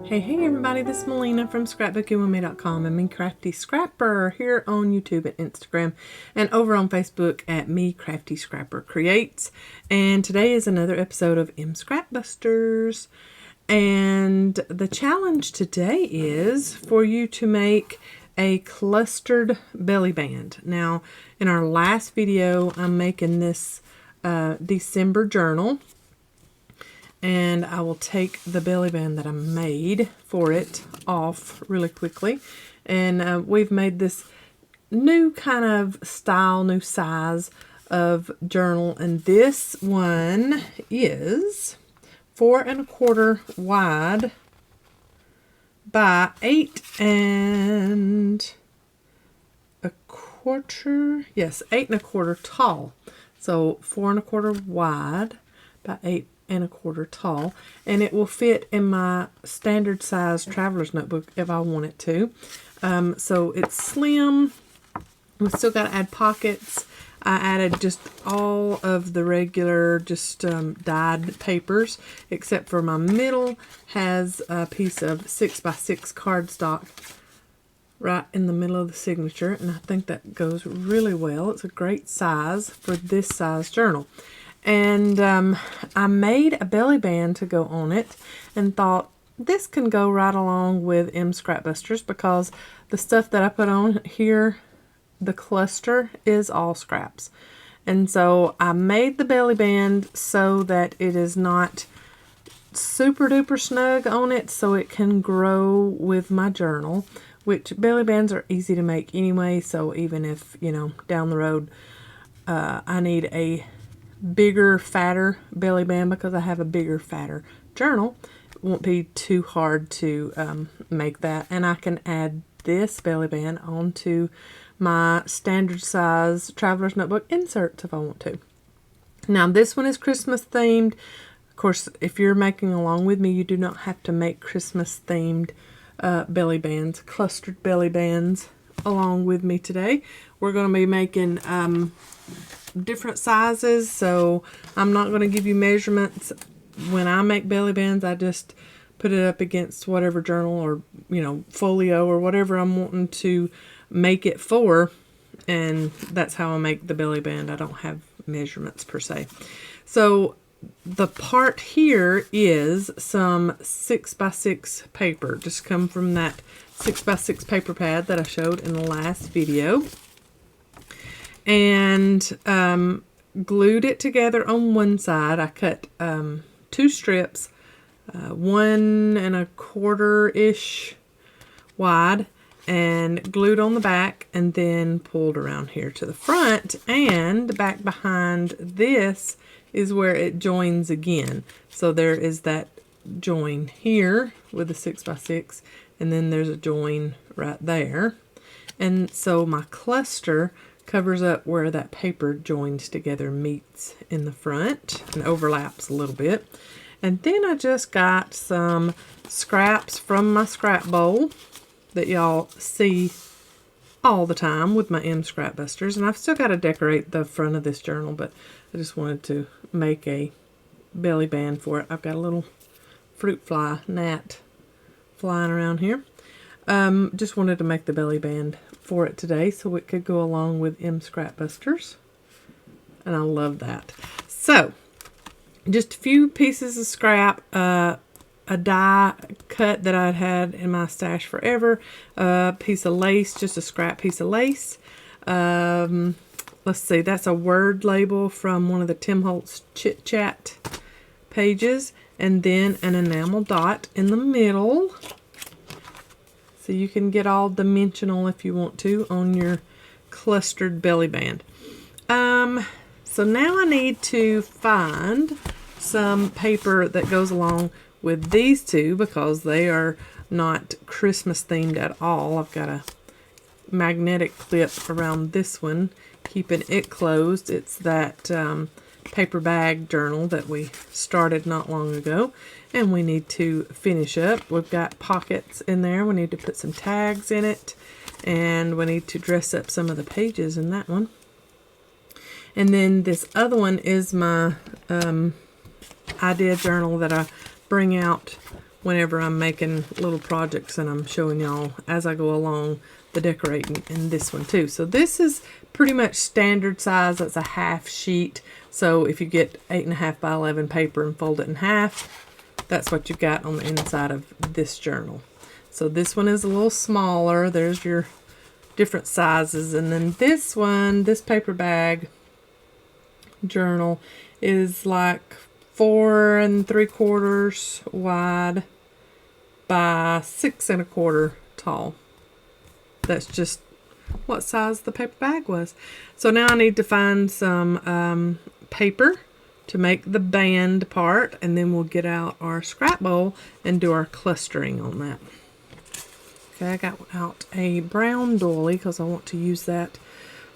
Hey everybody, this is Melina from ScrapBookingWithMe.com. I'm Me Crafty Scrapper here on YouTube and Instagram and over on Facebook at Me Crafty Scrapper Creates. And today is another episode of M Scrapbusters. And the challenge today is for you to make a clustered belly band. Now, in our last video, I'm making this December journal. And I will take the belly band that I made for it off really quickly. And we've made this new kind of style, new size of journal. And this one is 4 1/4 wide by 8 1/4. Yes, 8 1/4 tall. So 4 1/4 wide by 8 1/4 tall, and it will fit in my standard size traveler's notebook if I want it to. So it's slim. We still got to add pockets. I added just all of the regular dyed papers, except for my middle has a piece of 6x6 cardstock right in the middle of the signature, and I think that goes really well. It's a great size for this size journal. And I made a belly band to go on it and thought this can go right along with M Scrapbusters because the stuff that I put on here, the cluster, is all scraps. And so I made the belly band so that it is not super duper snug on it, so it can grow with my journal, which belly bands are easy to make anyway. So even if, you know, down the road I need a bigger, fatter belly band because I have a bigger, fatter journal, it won't be too hard to make that. And I can add this belly band onto my standard size traveler's notebook inserts if I want to. Now this one is Christmas themed. Of course, if you're making along with me, you do not have to make Christmas themed belly bands, clustered belly bands along with me today. We're going to be making different sizes, so I'm not going to give you measurements. When I make belly bands, I just put it up against whatever journal or, you know, folio or whatever I'm wanting to make it for, and that's how I make the belly band. I don't have measurements per se. So the part here is some 6x6 paper, just come from that 6x6 paper pad that I showed in the last video. And glued it together on one side. I cut 2 strips, 1 1/4-ish wide, and glued on the back, and then pulled around here to the front, and back behind this is where it joins again. So there is that join here with the 6x6, and then there's a join right there. And so my cluster covers up where that paper joins together, meets in the front and overlaps a little bit. And then I just got some scraps from my scrap bowl that y'all see all the time with my M Scrapbusters. And I've still got to decorate the front of this journal, but I just wanted to make a belly band for it. I've got a little fruit fly gnat flying around here. Just wanted to make the belly band for it today so it could go along with M Scrapbusters, and I love that. So just a few pieces of scrap, a die cut that I'd had in my stash forever, a piece of lace, just a scrap piece of lace. Let's see, that's a word label from one of the Tim Holtz Chit Chat pages, and then an enamel dot in the middle. So you can get all dimensional if you want to on your clustered belly band. So now I need to find some paper that goes along with these two because they are not Christmas themed at all. I've got a magnetic clip around this one, keeping it closed. It's that paper bag journal that we started not long ago, and we need to finish up. We've got pockets in there. We need to put some tags in it, and we need to dress up some of the pages in that one. And then this other one is my idea journal that I bring out whenever I'm making little projects, and I'm showing y'all as I go along the decorating in this one too. So this is pretty much standard size. That's a half sheet. So if you get 8.5 by 11 paper and fold it in half, that's what you've got on the inside of this journal. So this one is a little smaller. There's your different sizes. And then this one, this paper bag journal, is like 4 3/4 wide by 6 1/4 tall. That's just what size the paper bag was. So now I need to find some paper to make the band part, and then we'll get out our scrap bowl and do our clustering on that. Okay, I got out a brown doily because I want to use that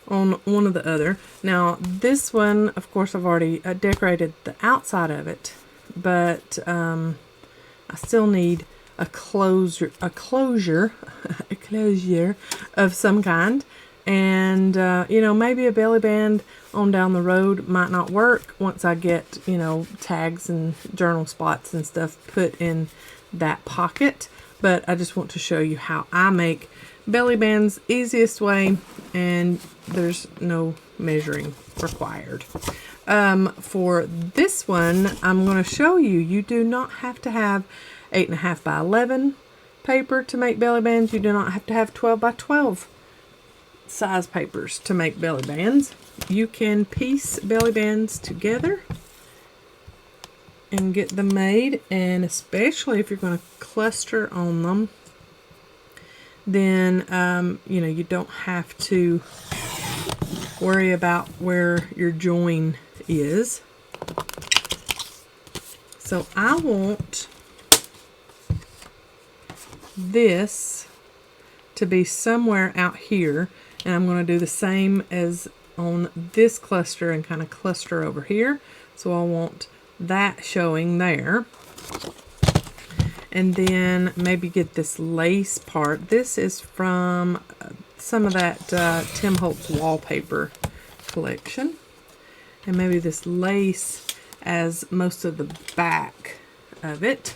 on one of the other. Now this one, of course, I've already decorated the outside of it, but I still need a closure of some kind. And you know, maybe a belly band on down the road might not work once I get, you know, tags and journal spots and stuff put in that pocket. But I just want to show you how I make belly bands easiest way, and there's no measuring required. For this one, I'm going to show you, you do not have to have 8.5 by 11 paper to make belly bands. You do not have to have 12 by 12 size papers to make belly bands. You can piece belly bands together and get them made, and especially if you're going to cluster on them, then you know, you don't have to worry about where your join is. So I want this to be somewhere out here, and I'm going to do the same as on this cluster and kind of cluster over here. So I want that showing there, and then maybe get this lace part. This is from some of that Tim Holtz wallpaper collection, and maybe this lace as most of the back of it.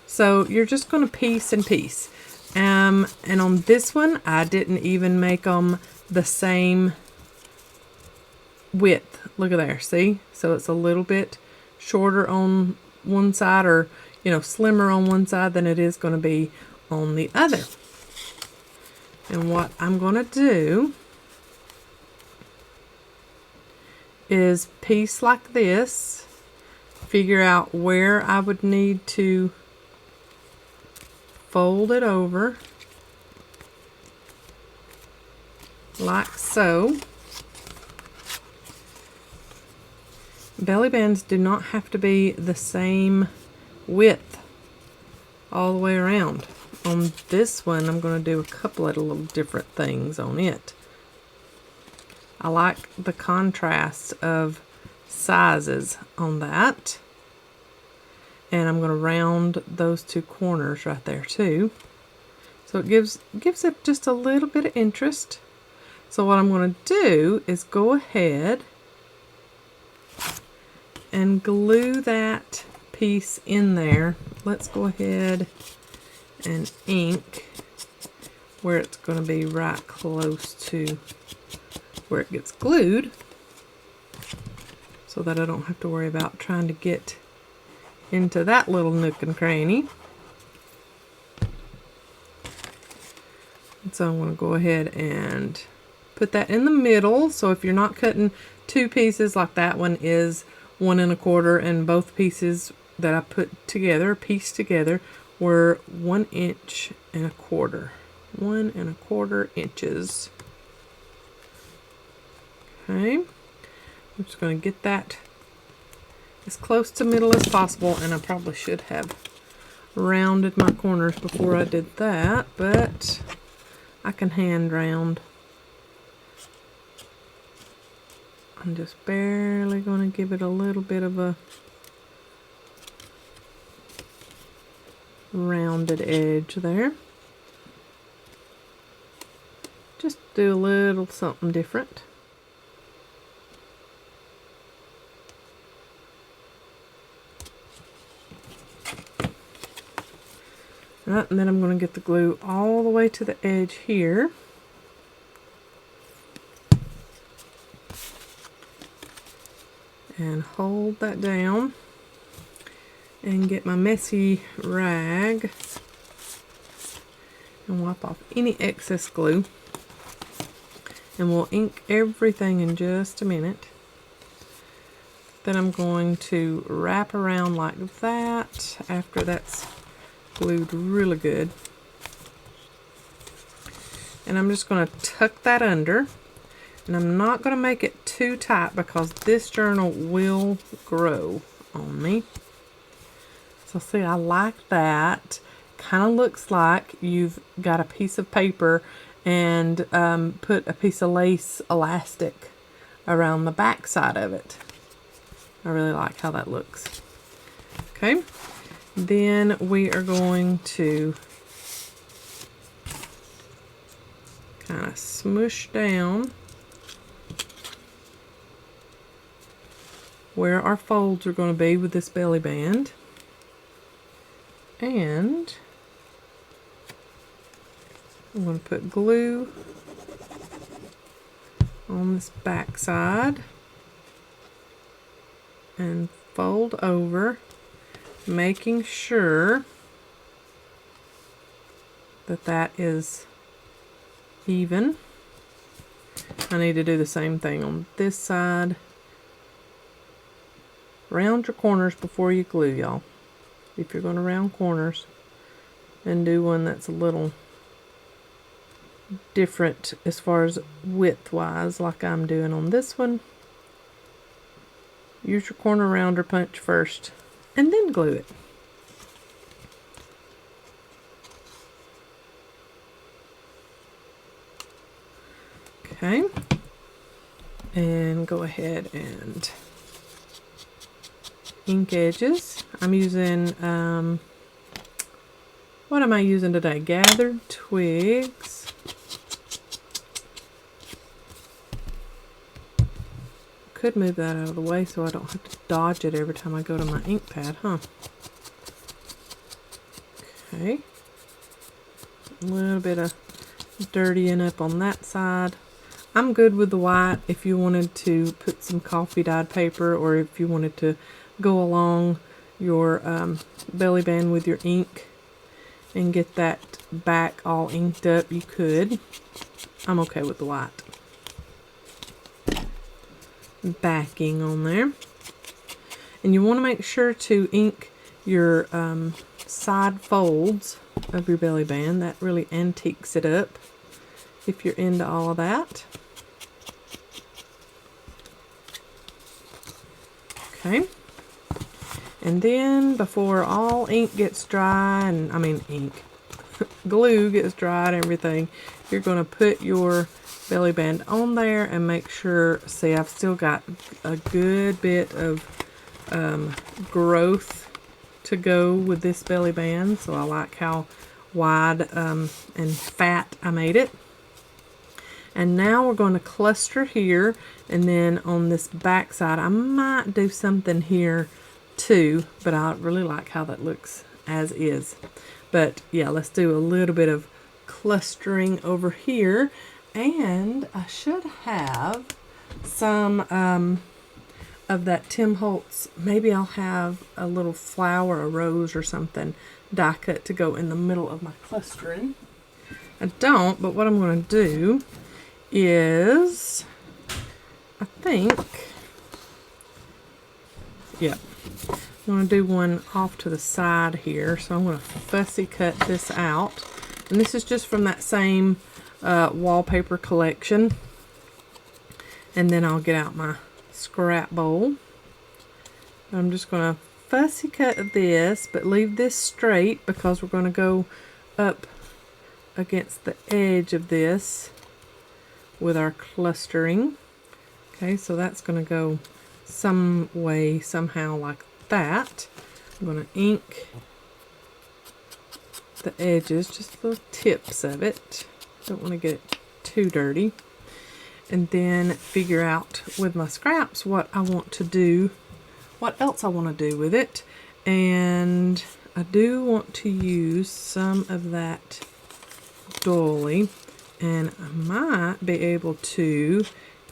So you're just going to piece and piece. And on this one, I didn't even make them the same width. Look at there, see? So it's a little bit shorter on one side, or, you know, slimmer on one side than it is going to be on the other. And what I'm going to do is piece like this, figure out where I would need to fold it over like so. Belly bands do not have to be the same width all the way around. On this one, I'm going to do a couple of little different things on it. I like the contrast of sizes on that. And I'm going to round those two corners right there too. So it gives it just a little bit of interest. So what I'm going to do is go ahead and glue that piece in there. Let's go ahead and ink where it's going to be right close to where it gets glued, so that I don't have to worry about trying to get into that little nook and cranny. And so I'm going to go ahead and put that in the middle. So if you're not cutting two pieces like that one is 1 1/4, and both pieces that I put together, pieced together, were 1 1/4 inches. 1 1/4 inches. Okay. I'm just going to get that as close to middle as possible, and I probably should have rounded my corners before I did that, but I can hand round. I'm just barely going to give it a little bit of a rounded edge there. Just do a little something different. And then I'm going to get the glue all the way to the edge here. And hold that down. And get my messy rag. And wipe off any excess glue. And we'll ink everything in just a minute. Then I'm going to wrap around like that after that's glued really good. And I'm just going to tuck that under. And I'm not going to make it too tight because this journal will grow on me. So see, I like that. Kind of looks like you've got a piece of paper and put a piece of lace elastic around the back side of it. I really like how that looks. Okay, then we are going to kind of smush down where our folds are going to be with this belly band. And I'm going to put glue on this back side and fold over, making sure that that is even. I need to do the same thing on this side. Round your corners before you glue, y'all. If you're going to round corners, and do one that's a little different as far as width wise, like I'm doing on this one. Use your corner rounder punch first and then glue it. Okay, and go ahead and ink edges. I'm using what am I using today? Gathered Twigs. Could move that out of the way so I don't have to dodge it every time I go to my ink pad, huh? Okay. A little bit of dirtying up on that side. I'm good with the white. If you wanted to put some coffee dyed paper, or if you wanted to go along your belly band with your ink and get that back all inked up, you could. I'm okay with the white backing on there. And you want to make sure to ink your side folds of your belly band. That really antiques it up if you're into all of that. Okay. And then before all ink gets dry, and I mean ink, glue gets dry and everything, you're going to put your belly band on there and make sure, see, I've still got a good bit of growth to go with this belly band, so I like how wide and fat I made it. And now we're going to cluster here, and then on this back side I might do something here too, but I really like how that looks as is. But yeah, let's do a little bit of clustering over here. And I should have some of that Tim Holtz. Maybe I'll have a little flower, a rose or something, die cut to go in the middle of my clustering. I don't, but what I'm going to do is, I think, yeah, I'm going to do one off to the side here. So I'm going to fussy cut this out. And this is just from that same wallpaper collection. And then I'll get out my scrap bowl. I'm just going to fussy cut this, but leave this straight because we're going to go up against the edge of this with our clustering. Okay, so that's going to go some way, somehow like that. I'm going to ink the edges, just the tips of it. Don't want to get it too dirty. And then figure out with my scraps what I want to do, what else I want to do with it. And I do want to use some of that doily, and I might be able to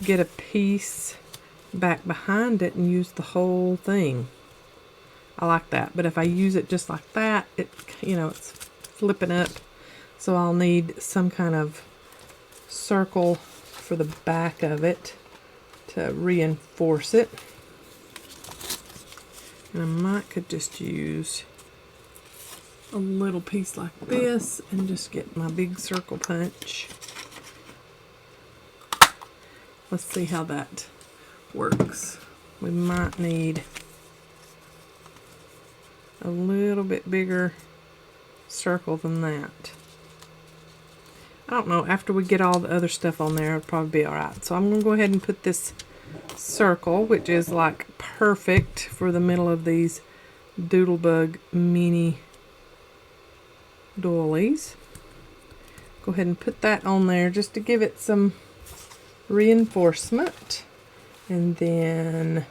get a piece back behind it and use the whole thing. I like that, but if I use it just like that, it, you know, it's flipping up, so I'll need some kind of circle for the back of it to reinforce it. And I might could just use a little piece like this and just get my big circle punch. Let's see how that works. We might need a little bit bigger circle than that. I don't know, after we get all the other stuff on there, it'll probably be alright. So I'm going to go ahead and put this circle, which is like perfect for the middle of these Doodlebug mini doilies. Go ahead and put that on there just to give it some reinforcement. And then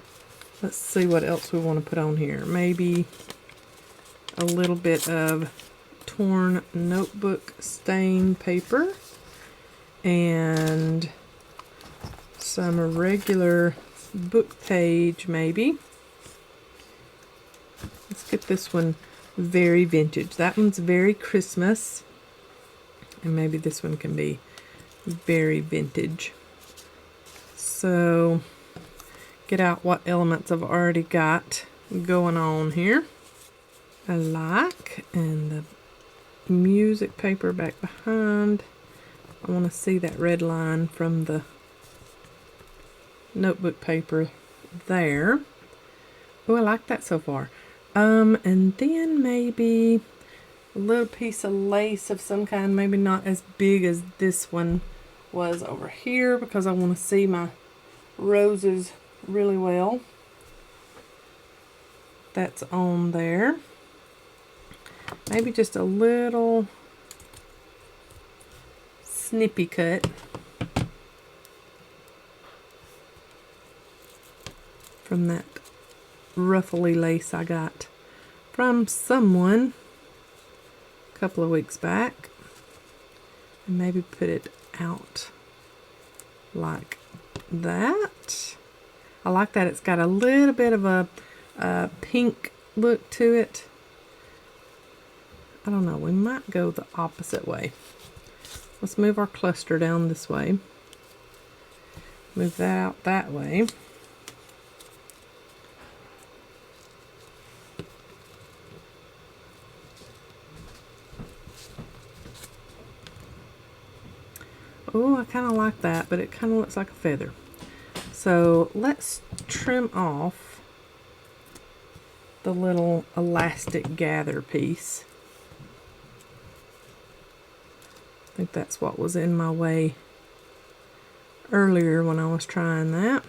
let's see what else we want to put on here. Maybe a little bit of torn notebook stain paper and some regular book page maybe. Let's get this one very vintage. That one's very Christmas, and maybe this one can be very vintage. So get out what elements I've already got going on here. I like, and the music paper back behind. I want to see that red line from the notebook paper there. Oh, I like that so far. And then maybe a little piece of lace of some kind, maybe not as big as this one was over here, because I want to see my roses really well. That's on there. Maybe just a little snippy cut from that ruffly lace I got from someone a couple of weeks back, and maybe put it out like that. I like that. It's got a little bit of a pink look to it. I don't know, we might go the opposite way. Let's move our cluster down this way. Move that out that way. Oh, I kind of like that, but it kind of looks like a feather. So let's trim off the little elastic gather piece. I think that's what was in my way earlier when I was trying that.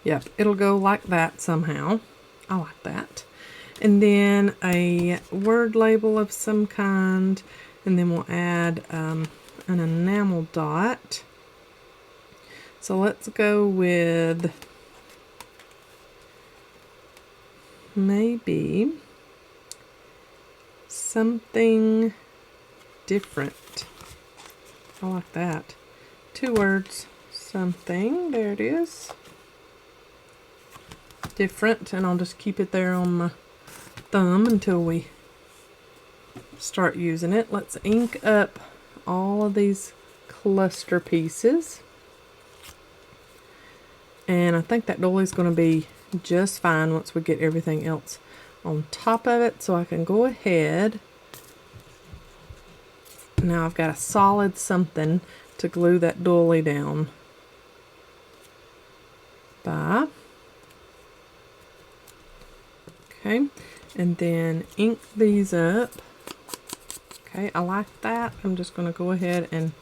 Yep, it'll go like that somehow. I like that. And then a word label of some kind, and then we'll add an enamel dot. So let's go with maybe something different. I like that. 2 words, something. There it is. Different, and I'll just keep it there on my thumb until we start using it. Let's ink up all of these cluster pieces. And I think that doily is going to be just fine once we get everything else on top of it. So I can go ahead. Now I've got a solid something to glue that doily down by. Okay, and then ink these up. Okay, I like that. I'm just going to go ahead and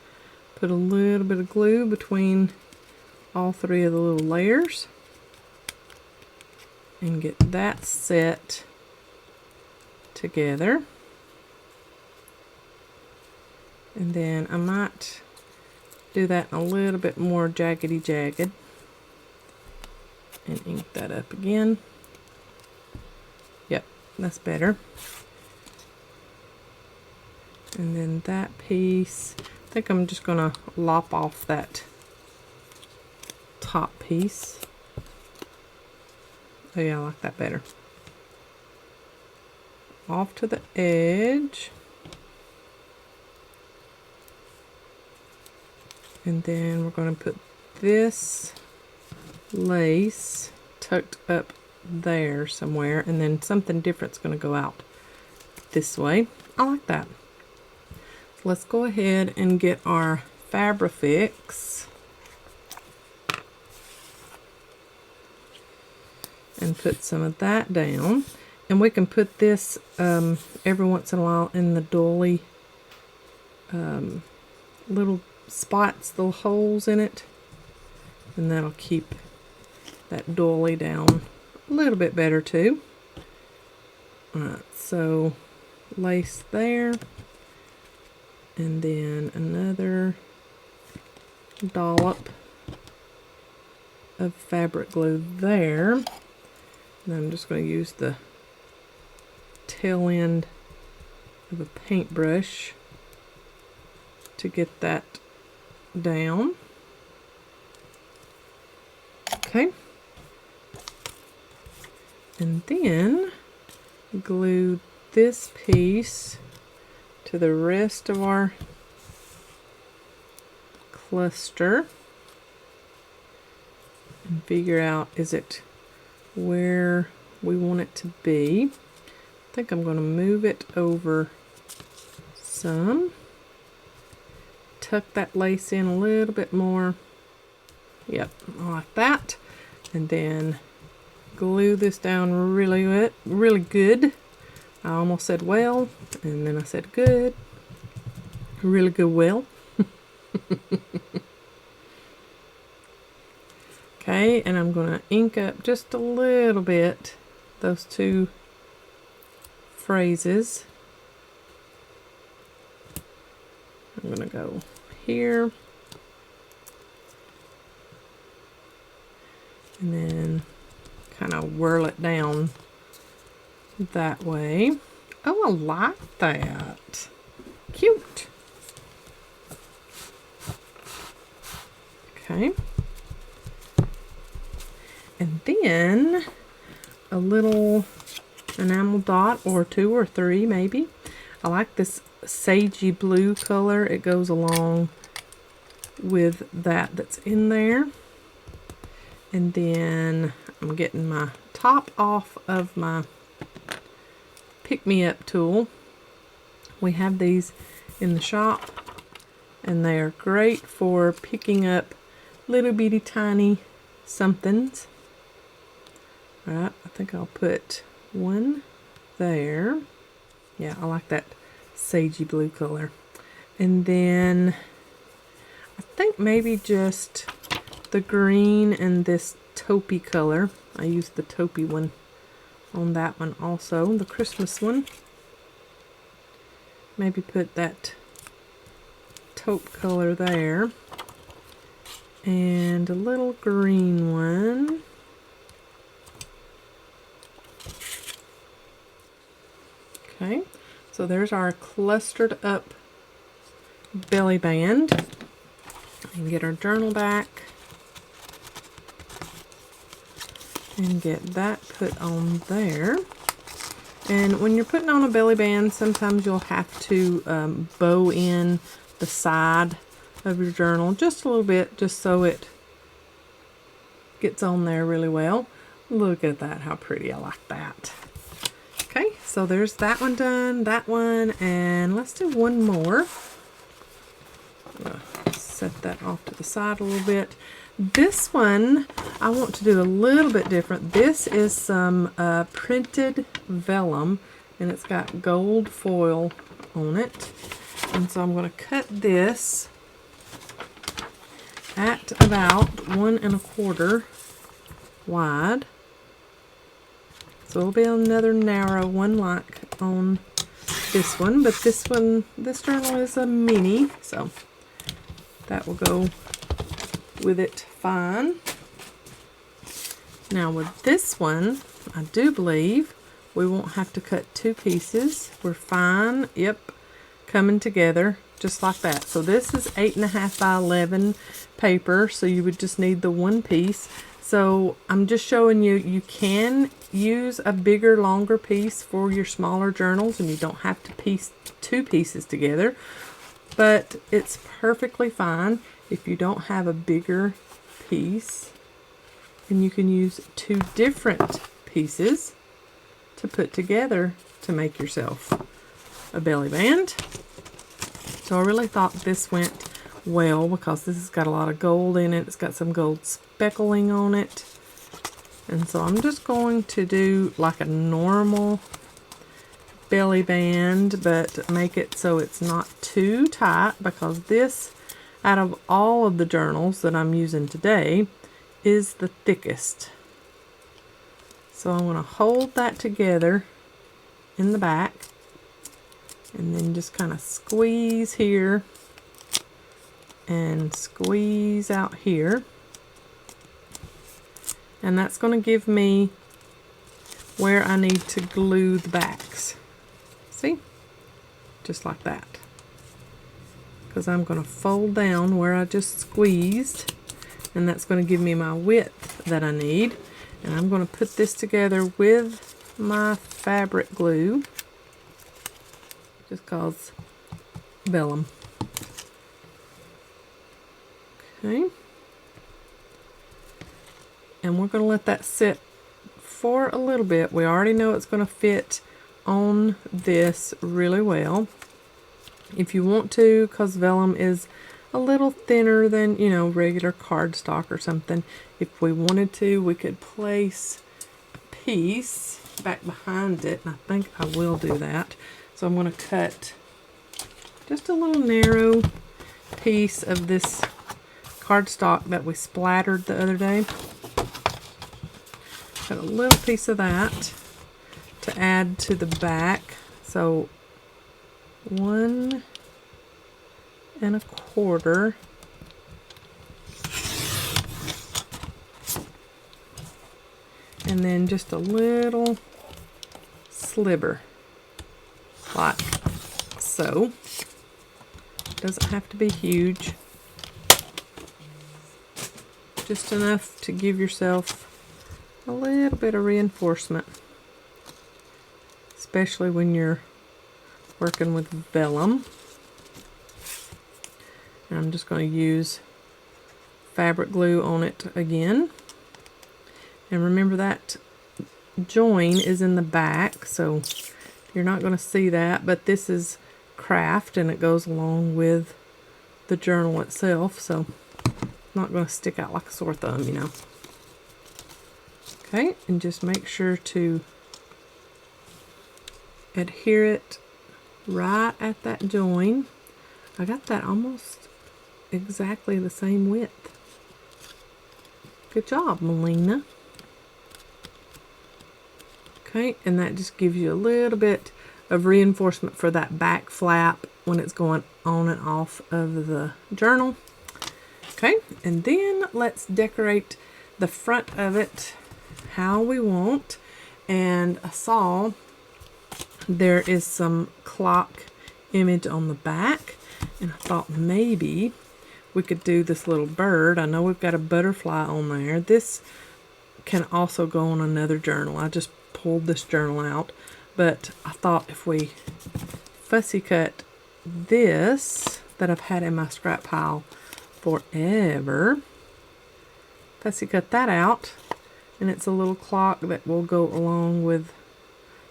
put a little bit of glue between all 3 of the little layers and get that set together. And then I might do that a little bit more jaggedy jagged and ink that up again. Yep, that's better. And then that piece, I think I'm just gonna lop off that top piece. Oh yeah, I like that better. Off to the edge. And then we're going to put this lace tucked up there somewhere, and then something different's going to go out this way. I like that. So let's go ahead and get our Fabrifix and put some of that down. And we can put this every once in a while in the doily, little spots, little holes in it, and that'll keep that doily down a little bit better too. Alright, so lace there, and then another dollop of fabric glue there. And I'm just going to use the tail end of a paintbrush to get that down. Okay. And then glue this piece to the rest of our cluster and figure out, is it where we want it to be. I think I'm going to move it over some. Tuck that lace in a little bit more. Yep, I like that. And then glue this down really good. I almost said well, and then I said good. Really good well. Okay, and I'm going to ink up just a little bit those two phrases. I'm going to go here. And then kind of whirl it down that way. Oh, I like that. Cute. Okay. And then a little enamel dot, or 2 or 3 maybe. I like this sagey blue color. It goes along with that's in there. And then I'm getting my top off of my pick-me-up tool. We have these in the shop, and they are great for picking up little bitty tiny somethings. Alright, I think I'll put one there. Yeah, I like that sagey blue color. And then I think maybe just the green and this taupey color. I used the taupey one on that one also, the Christmas one. Maybe put that taupe color there. And a little green one. Okay, so there's our clustered up belly band. And get our journal back and get that put on there. And when you're putting on a belly band, sometimes you'll have to bow in the side of your journal just a little bit, just so it gets on there really well. Look at that, how pretty. I like that. Okay, so there's that one done, that one, and let's do one more. Set that off to the side a little bit. This one I want to do a little bit different. This is some printed vellum, and it's got gold foil on it. And so I'm going to cut this at about 1 1/4 wide. So it'll be another narrow one like on this one, but this journal is a mini, so that will go with it fine. Now with this one, I do believe we won't have to cut 2 pieces. We're fine. Yep, coming together just like that. So this is 8.5 by 11 paper, so you would just need the 1 piece. So I'm just showing you, you can use a bigger, longer piece for your smaller journals, and you don't have to piece 2 pieces together. But it's perfectly fine if you don't have a bigger piece, and you can use 2 different pieces to put together to make yourself a belly band. So I really thought this went well because this has got a lot of gold in it. It's got some gold speckling on it. And so I'm just going to do like a normal belly band, but make it so it's not too tight, because this, out of all of the journals that I'm using today, is the thickest. So I'm going to hold that together in the back, and then just kind of squeeze here and squeeze out here. And that's going to give me where I need to glue the backs. See? Just like that. Because I'm going to fold down where I just squeezed, and that's going to give me my width that I need. And I'm going to put this together with my fabric glue, just cause vellum. Okay. And we're going to let that sit for a little bit. We already know it's going to fit on this really well. If you want to, because vellum is a little thinner than, you know, regular cardstock or something, if we wanted to, we could place a piece back behind it, and I think I will do that. So I'm going to cut just a little narrow piece of this cardstock that we splattered the other day. Cut a little piece of that to add to the back. So 1 1/4. And then just a little sliver, like so. Doesn't have to be huge. Just enough to give yourself a little bit of reinforcement, especially when you're working with vellum. And I'm just going to use fabric glue on it again. And remember that join is in the back, so you're not going to see that, but this is craft and it goes along with the journal itself, so it's not going to stick out like a sore thumb, you know. Okay, and just make sure to adhere it right at that join. I got that almost exactly the same width. Good job, Melina. Okay, and that just gives you a little bit of reinforcement for that back flap when it's going on and off of the journal. Okay, and then let's decorate the front of it how we want. And I saw there is some clock image on the back, and I thought maybe we could do this little bird. I know we've got a butterfly on there. This can also go on another journal. I just pulled this journal out, but I thought if we fussy cut this that I've had in my scrap pile forever, fussy cut that out, and it's a little clock that will go along with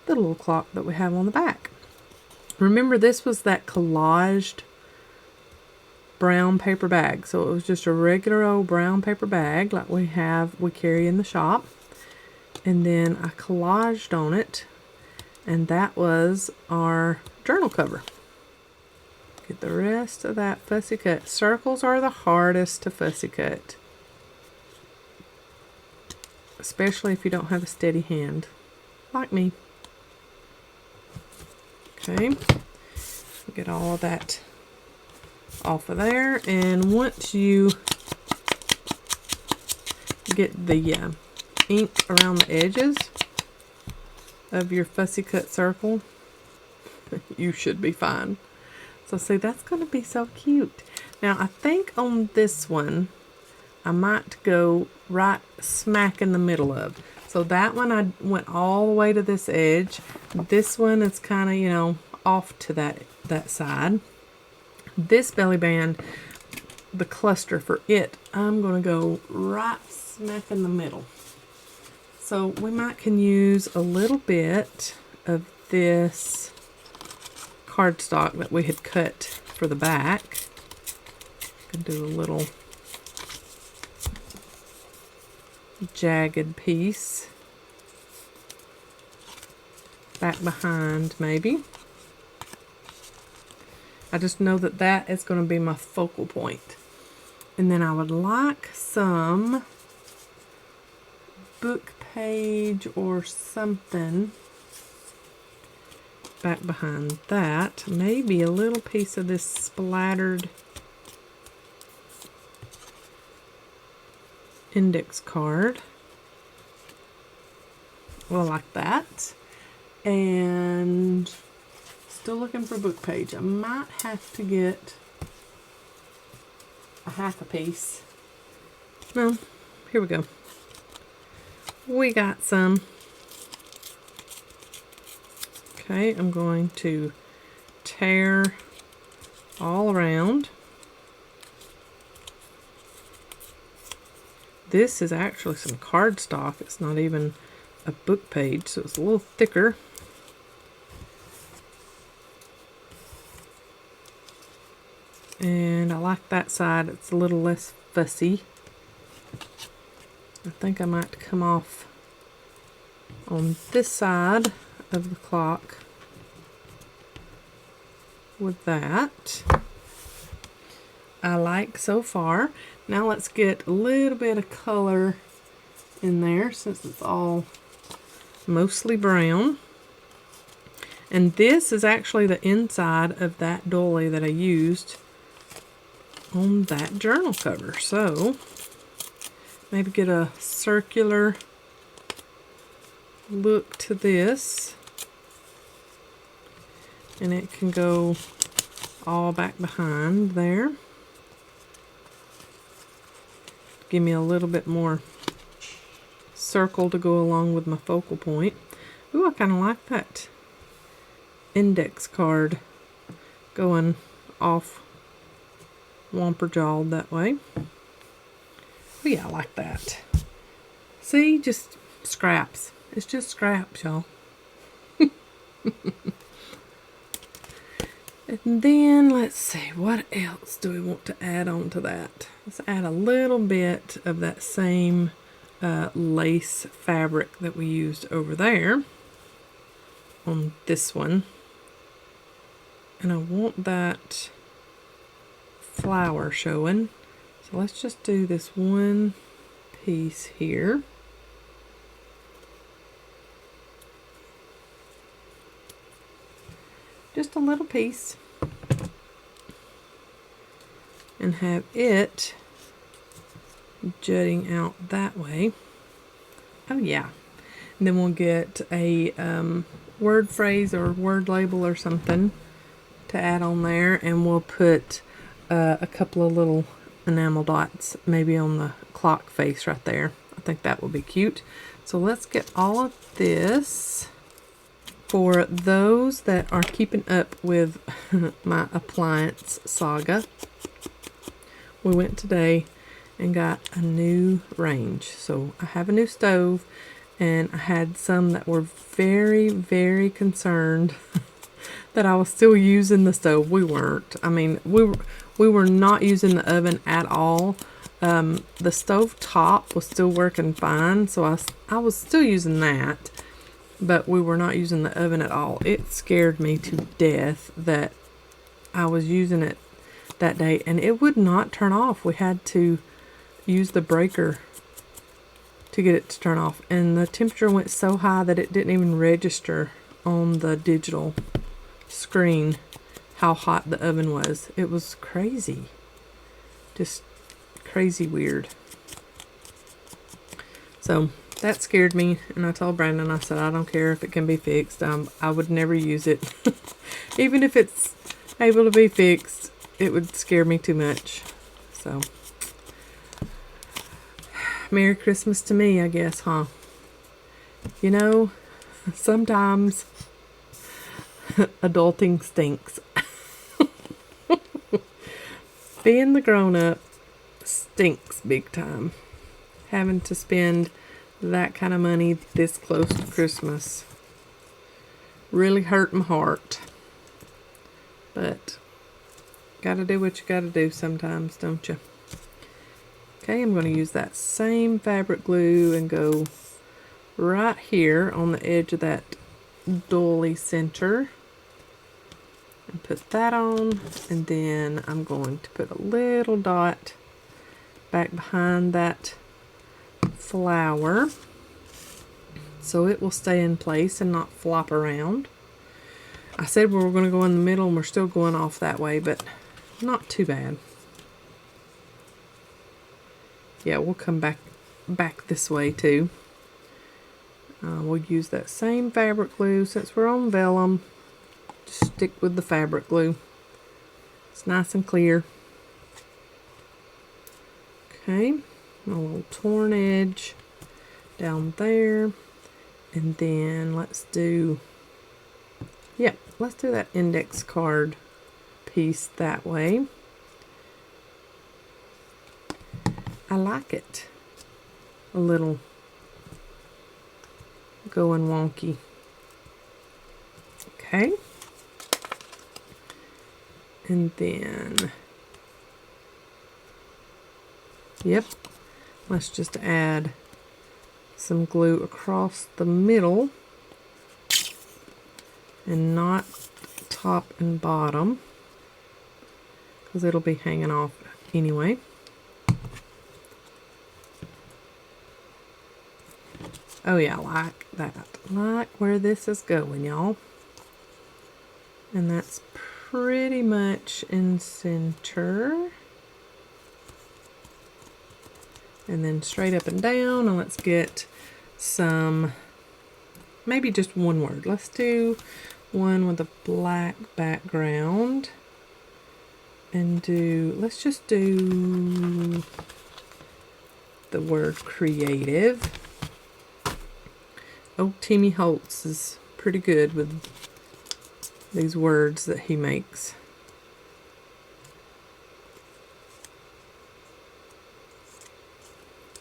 the little clock that we have on the back. Remember, this was that collaged brown paper bag, so it was just a regular old brown paper bag like we carry in the shop, and then I collaged on it, and that was our journal cover. Get the rest of that fussy cut. Circles are the hardest to fussy cut, especially if you don't have a steady hand like me. Okay, get all of that off of there, and once you get the ink around the edges, of your fussy cut circle, you should be fine. So see, that's going to be so cute. Now I think on this one, I might go right smack in the middle of. So that one I went all the way to this edge. This one is kind of, you know, off to that side. This belly band, the cluster for it, I'm going to go right smack in the middle. So we might can use a little bit of this cardstock that we had cut for the back. Can do a little jagged piece back behind, maybe. I just know that that is going to be my focal point. And then I would like some book page or something back behind that. Maybe a little piece of this splattered index card. Well, like that. And still looking for book page. I might have to get a half a piece. No, here we go. We got some. Okay, I'm going to tear all around. This is actually some cardstock. It's not even a book page, so it's a little thicker. And I like that side. It's a little less fussy. I think I might come off on this side of the clock with that. I like so far. Now let's get a little bit of color in there since it's all mostly brown. And this is actually the inside of that doily that I used on that journal cover. So maybe get a circular look to this, and it can go all back behind there. Give me a little bit more circle to go along with my focal point. Ooh, I kind of like that index card going off womper jawed that way. Oh yeah, I like that. See, just scraps. It's just scraps, y'all. And then let's see, what else do we want to add on to that? Let's add a little bit of that same lace fabric that we used over there on this one. And I want that flower showing. So let's just do this one piece here. Just a little piece. And have it jutting out that way. Oh yeah. And then we'll get a word phrase or word label or something to add on there, and we'll put a couple of little enamel dots maybe on the clock face right there. I think that will be cute. So let's get all of this. For those that are keeping up with my appliance saga, we went today and got a new range. So I have a new stove, and I had some that were very, very concerned that I was still using the stove. We weren't. I mean, we were not using the oven at all. The stove top was still working fine, so I was still using that, but we were not using the oven at all. It scared me to death that I was using it that day, and it would not turn off. We had to use the breaker to get it to turn off, and the temperature went so high that it didn't even register on the digital screen how hot the oven was. It was crazy, just crazy weird. So that scared me, and I told Brandon, I said, I don't care if it can be fixed. I would never use it. Even if it's able to be fixed, it would scare me too much. So, Merry Christmas to me, I guess, huh? You know, sometimes adulting stinks. Being the grown-up stinks big time. Having to spend that kind of money this close to Christmas really hurt my heart. But gotta do what you gotta do sometimes, don't you? Okay, I'm going to use that same fabric glue and go right here on the edge of that dolly center and put that on, and then I'm going to put a little dot back behind that flower so it will stay in place and not flop around. I said we were going to go in the middle, and we're still going off that way, but not too bad. Yeah, we'll come back this way too. We'll use that same fabric glue. Since we're on vellum, just stick with the fabric glue. It's nice and clear. Okay, a little torn edge down there, and then let's do that index card piece that way. I like it a little going wonky. Okay, and then let's just add some glue across the middle and not top and bottom, because it'll be hanging off anyway. Oh yeah, like that. Like where this is going, y'all. And that's pretty much in center. And then straight up and down, and let's get some, maybe just one word. Let's do one with a black background. And let's just do the word creative. Oh, Timmy Holtz is pretty good with these words that he makes.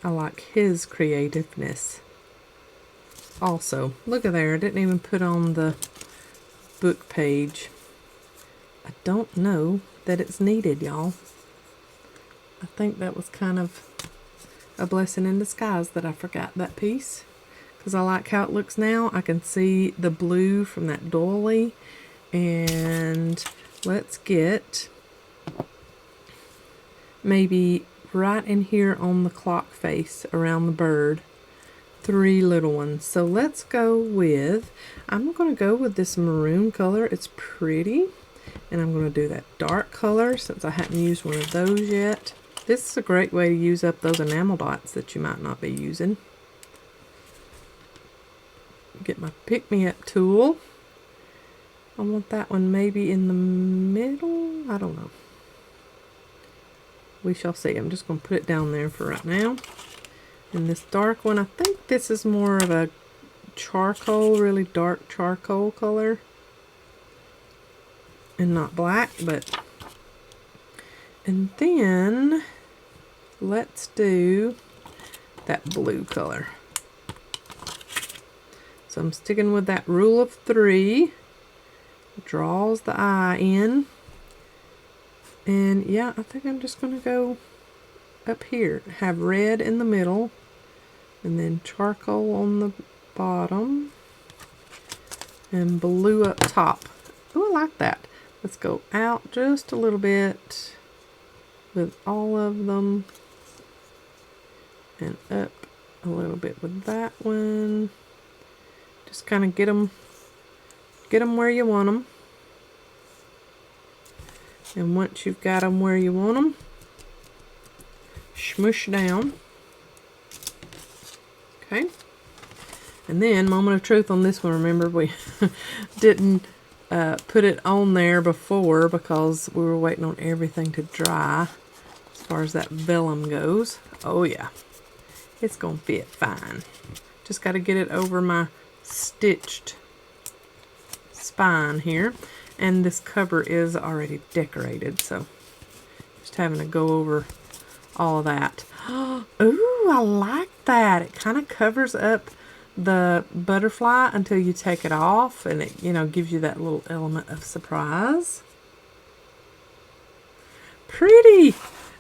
I like his creativeness. Also, look at there, I didn't even put on the book page. I don't know that it's needed, y'all. I think that was kind of a blessing in disguise that I forgot that piece, because I like how it looks now. I can see the blue from that dolly, and let's get maybe right in here on the clock face around the bird, 3 little ones. So let's go with, I'm going to go with this maroon color. It's pretty, and I'm going to do that dark color since I hadn't used one of those yet. This is a great way to use up those enamel dots that you might not be using. Get my pick-me-up tool. I want that one maybe in the middle. I don't know. We shall see. I'm just going to put it down there for right now. And this dark one, I think this is more of a charcoal, really dark charcoal color. And not black, but... And then, let's do that blue color. So I'm sticking with that rule of 3. Draws the eye in. And yeah, I think I'm just going to go up here. Have red in the middle. And then charcoal on the bottom. And blue up top. Oh, I like that. Let's go out just a little bit with all of them. And up a little bit with that one. Just kind of get them where you want them. And once you've got them where you want them, smush down. Okay. And then, moment of truth on this one. Remember, we didn't put it on there before because we were waiting on everything to dry as far as that vellum goes. Oh yeah, it's gonna fit fine. Just got to get it over my stitched spine here. And this cover is already decorated, so just having to go over all of that. Ooh, I like that. It kind of covers up the butterfly until you take it off, and it, you know, gives you that little element of surprise. Pretty.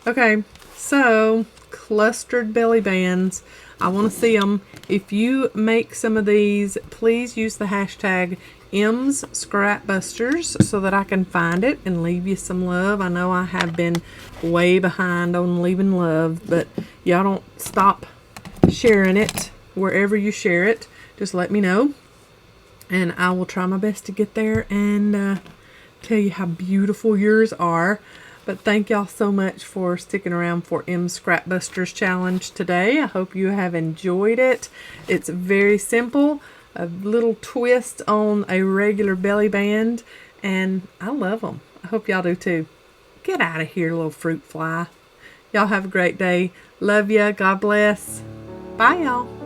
Okay, so clustered belly bands. I want to see them. If you make some of these, please use the hashtag M's Scrapbusters so that I can find it and leave you some love. I know I have been way behind on leaving love, but y'all don't stop sharing it. Wherever you share it, just let me know, and I will try my best to get there and tell you how beautiful yours are. But thank y'all so much for sticking around for M's Scrapbusters Challenge today. I hope you have enjoyed it. It's very simple, a little twist on a regular belly band, and I love them. I hope y'all do too. Get out of here, little fruit fly. Y'all have a great day. Love ya. God bless. Bye, y'all.